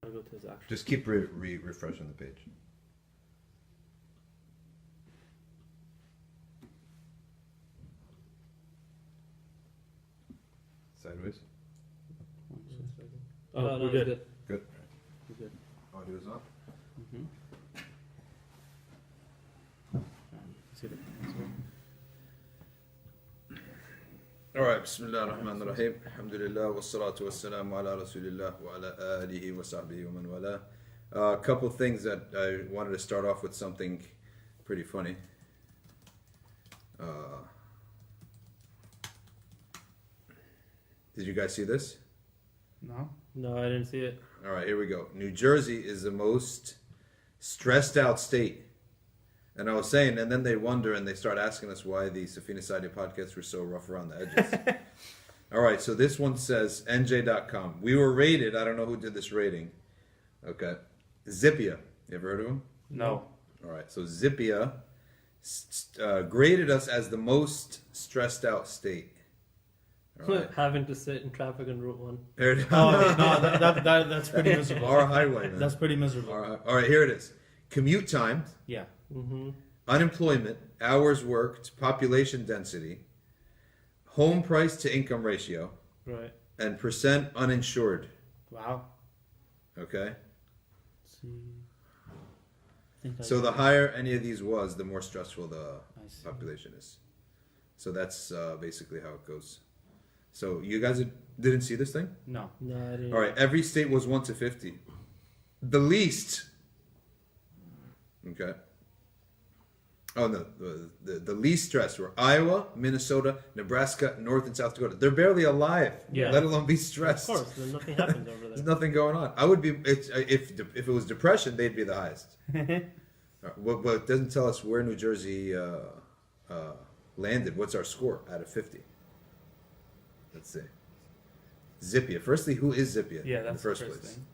I'll go to his actual. Just keep refreshing the page. Sideways. Oh, we're good. Good. We're good. Audio is on. See the All right, Bismillah ar-Rahman ar-Rahim. Alhamdulillah, wa salatu wa salamu ala Rasulillah wa ala alihi wa sahbihi wa man wala. A couple things that I wanted to start off with something pretty funny. Did you guys see this? No. No, I didn't see it. All right, here we go. New Jersey is the most stressed out state. And I was saying, and then they wonder and they start asking us why the Safina Sadia podcasts were so rough around the edges. All right, so this one says, NJ.com. We were rated, I don't know who did this rating. Okay. Zippia. You ever heard of him? No. All right, so Zippia graded us as the most stressed out state. All right. Having to sit in traffic on Route 1. Here it- Oh, no, that's pretty miserable. Our highway, man. That's pretty miserable. All right, here it is. Commute time. Yeah. Mm-hmm. Unemployment, hours worked, population density, home price to income ratio, Right. and percent uninsured. Wow. Okay? Let's see. I think So the higher any of these was, the more stressful the I see. population is. So that's basically how it goes. So you guys didn't see this thing? No. No, I didn't. All right, every state was 1 to 50. The least. Okay. Oh no, the least stressed were Iowa, Minnesota, Nebraska, North and South Dakota. They're barely alive, Yeah. let alone be Of stressed. course, then nothing happens over There's there. nothing going on. I would be if it was depression, they'd be the highest. But it doesn't tell us where New Jersey landed. What's our score out of 50? Let's see. Zippia. Firstly, who is Zippia? Yeah, in that's the first the first place. thing.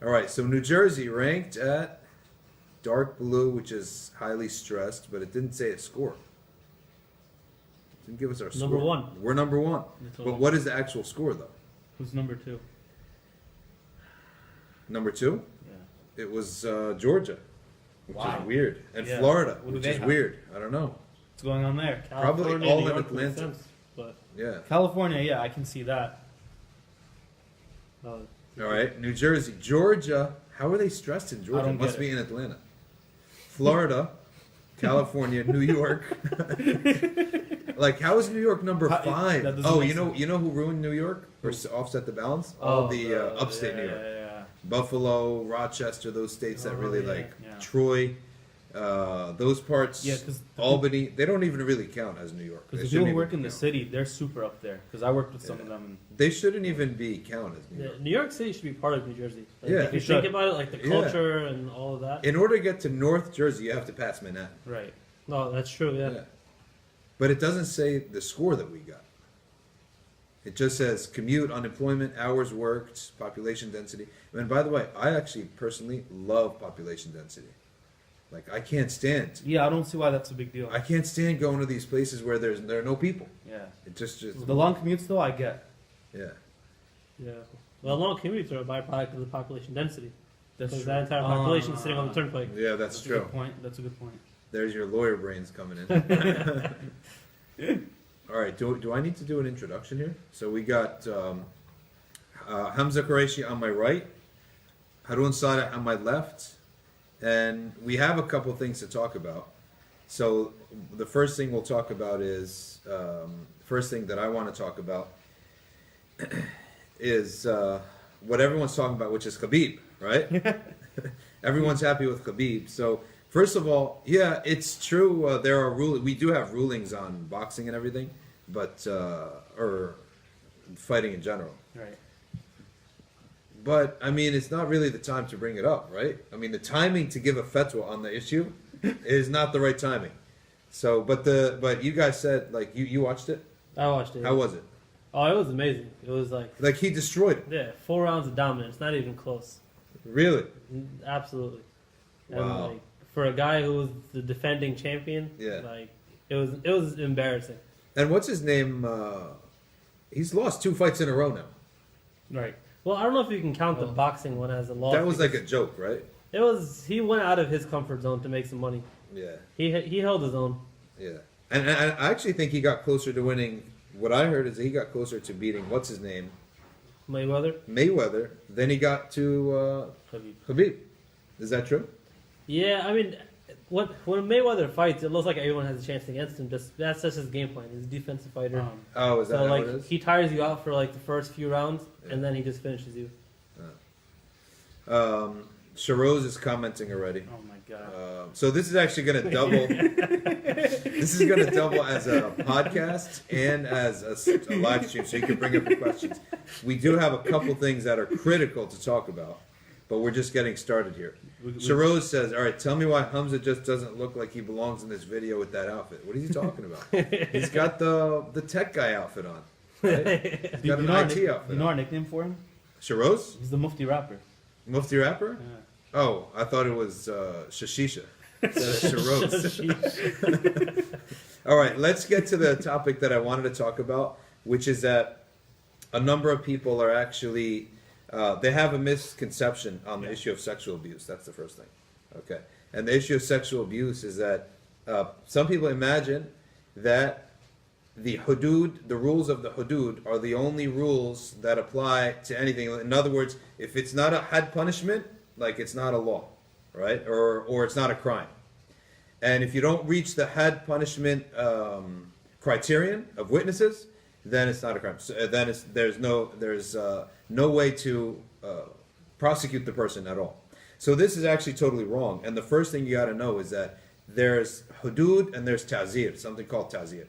All right, so New Jersey ranked at dark blue, which is highly stressed, but it didn't say its score. It didn't give us our score. Number one. We're number one. That's But all. what is the actual score, though? Who's number 2? Number 2? Yeah. It was Georgia, which Wow. is weird. And Yeah. Florida, What do which they is have? weird. I don't know. What's going on there? Probably California, all New in York makes Atlanta. sense, but Yeah. California, yeah, I can see that. uh, All right, New Jersey. Georgia, how are they stressed in Georgia? don't It must get be in Atlanta. Florida, California, New York. Like, how is New York number How- 5? that doesn't Oh, make you know who ruined New York or offset the balance? All the upstate New York, Yeah. Buffalo, Rochester, those states that Oh, really yeah. like Yeah. Troy, those parts. Yeah, 'cause the- Albany, they don't even really count as New York. Because They the shouldn't people who work even in the count. city, they're super up there. Because I worked with some Yeah. of them. They shouldn't even be counted as New yeah, York. New York City should be part of New Jersey. Like, Yeah. if you It should. think about it, like the Yeah. culture and all of that. In order to get to North Jersey, you have to pass Manhattan. Right. No, that's true. Yeah. Yeah. But it doesn't say the score that we got. It just says commute, unemployment, hours worked, population density. And by the way, I actually personally love population density. Like, I can't stand. Yeah, I don't see why that's a big deal. I can't stand going to these places where there are no people. Yeah. It just The long commutes, though, I get. yeah. Yeah. Well, long commutes are a byproduct of the population density. That's Because true. that entire population is sitting on the turnpike. Yeah, that's That's a true. good point. That's a good point. There's your lawyer brains coming in. All right, do I need to do an introduction here? So we got Hamza Qureshi on my right, Harun Saleh on my left, and we have a couple things to talk about. So the first thing we'll talk about is, first thing that I want to talk about is what everyone's talking about, which is Khabib, right? Everyone's happy with Khabib. So first of all, yeah, it's true. There are we do have rulings on boxing and everything, but or fighting in general. Right. But I mean, it's not really the time to bring it up, right? I mean, the timing to give a fatwa on the issue is not the right timing. So, but you guys said, like, you watched it. I watched it. How was it? Oh, it was amazing. It was like He destroyed it. yeah, 4 rounds of dominance, not even close. Really? Absolutely. And Wow. like for a guy who was the defending champion, Yeah. like it was embarrassing. And what's his name? He's lost 2 fights in a row now. Right. Well, I don't know if you can count the Well, boxing one as a loss. That was like because a joke, right? it was. He went out of his comfort zone to make some money. Yeah, He held his own. yeah. And I actually think he got closer to winning. What I heard is that he got closer to beating what's his name, Mayweather, than he got to Khabib. Is that true? Yeah, I mean, when Mayweather fights, it looks like everyone has a chance against him. That's just his game plan. He's a defensive fighter. Oh, is that So how like it is? he tires you out for like the first few rounds, Yeah. and then he just finishes you. Sharoz is commenting already. Oh my god. So this is actually going to double. This is going to double as a podcast and as a live stream, so you can bring up your questions. We do have a couple things that are critical to talk about, but we're just getting started here. Sharoz says, "All right, tell me why Hamza just doesn't look like he belongs in this video with that outfit. What is he talking about? He's got the tech guy outfit on. Right? He's got an IT outfit. You know on. our nickname for him? Sharoz, He's the Mufti rapper. Mufti rapper. Yeah. Oh, I thought it was Shashisha. Sharoz. All right, let's get to the topic that I wanted to talk about, which is that a number of people are actually, they have a misconception on the issue of sexual abuse. That's the first thing. Okay. And the issue of sexual abuse is that some people imagine that the hudud, the rules of the hudud, are the only rules that apply to anything. In other words, if it's not a had punishment, like it's not a law, right? Or it's not a crime. And if you don't reach the had punishment criterion of witnesses, then it's not a crime. So then there's no way to prosecute the person at all. So this is actually totally wrong. And the first thing you got to know is that there's hudud and there's ta'zir, something called ta'zir.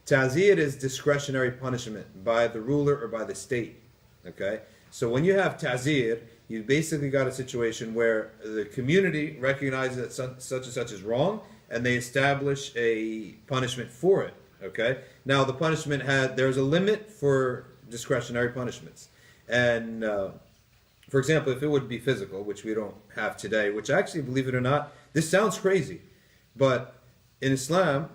Ta'zir is discretionary punishment by the ruler or by the state. Okay? So when you have ta'zir, you basically got a situation where the community recognizes that such and such is wrong, and they establish a punishment for it. Okay? Now the punishment there's a limit for discretionary punishments. And for example, if it would be physical, which we don't have today, which actually, believe it or not, this sounds crazy, but in Islam,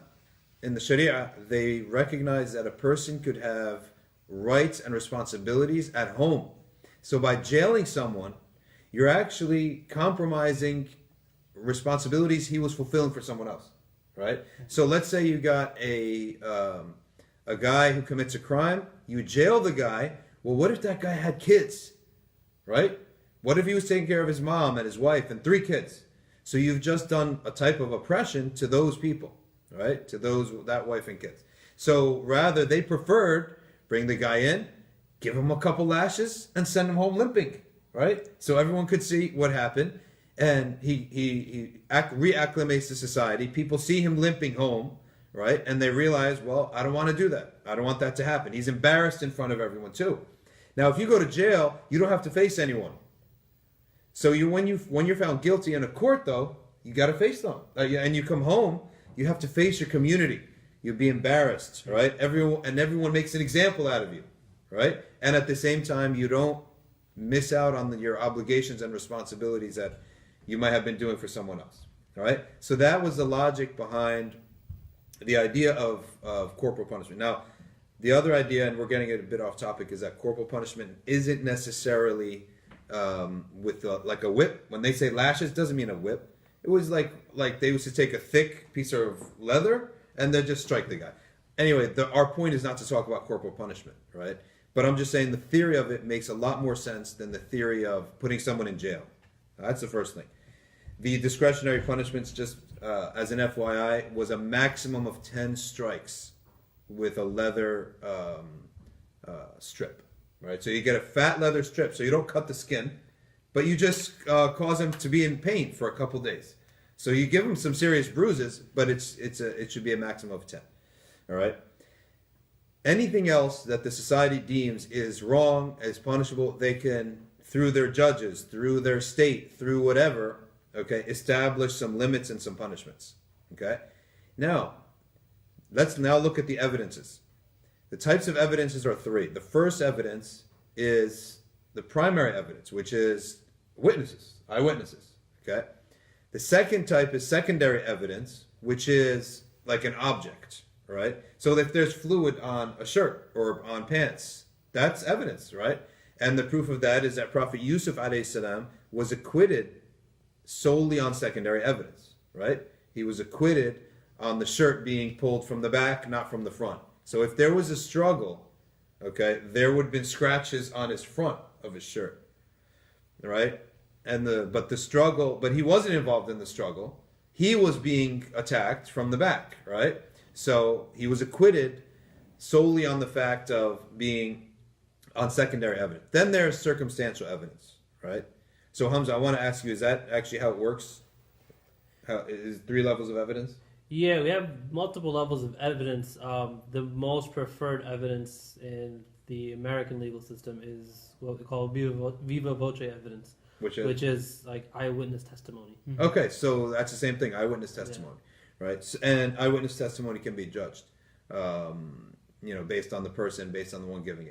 in the Sharia, they recognize that a person could have rights and responsibilities at home. So by jailing someone, you're actually compromising responsibilities he was fulfilling for someone else, right? So let's say you got a guy who commits a crime, you jail the guy. Well, what if that guy had kids, right? What if he was taking care of his mom and his wife and 3 kids? So you've just done a type of oppression to those people, right? To that wife and kids. So rather, they preferred bring the guy in, give him a couple lashes, and send him home limping, right? So everyone could see what happened, and he reacclimates to society. People see him limping home, right? And they realize, well, I don't want to do that. I don't want that to happen. He's embarrassed in front of everyone too. Now, if you go to jail, you don't have to face anyone. So when you're found guilty in a court, though, you got to face them. And you come home, you have to face your community. You'll be embarrassed, right? Everyone makes an example out of you, right? And at the same time, you don't miss out on your obligations and responsibilities that you might have been doing for someone else, all right? So that was the logic behind the idea of corporal punishment. Now, the other idea, and we're getting a bit off topic, is that corporal punishment isn't necessarily with like a whip. When they say lashes, doesn't mean a whip. It was like they used to take a thick piece of leather and then just strike the guy. Anyway, our point is not to talk about corporal punishment, right? But I'm just saying the theory of it makes a lot more sense than the theory of putting someone in jail. That's the first thing. The discretionary punishments, just as an FYI, was a maximum of 10 strikes with a leather strip, right? So you get a fat leather strip, so you don't cut the skin, but you just cause him to be in pain for a couple days. So you give him some serious bruises, but it should be a maximum of 10, all right? Anything else that the society deems is wrong, is punishable, they can, through their judges, through their state, through whatever, okay, establish some limits and some punishments, okay? Now, let's now look at the evidences. The types of evidences are 3. The first evidence is the primary evidence, which is witnesses, eyewitnesses, okay? The second type is secondary evidence, which is like an object, right? So if there's fluid on a shirt or on pants, that's evidence, right? And the proof of that is that Prophet Yusuf alayhi salam was acquitted solely on secondary evidence, right? He was acquitted on the shirt being pulled from the back, not from the front. So if there was a struggle, okay, there would have been scratches on his front of his shirt, right? But he wasn't involved in the struggle. He was being attacked from the back, right? So he was acquitted solely on the fact of being on secondary evidence. Then there's circumstantial evidence, right? So Hamza, I want to ask you, is that actually how it works? Is 3 levels of evidence? Yeah, we have multiple levels of evidence. The most preferred evidence in the American legal system is what we call viva voce evidence, which is like eyewitness testimony. Okay, so that's the same thing, eyewitness testimony, right? And eyewitness testimony can be judged, based on the person, based on the one giving it.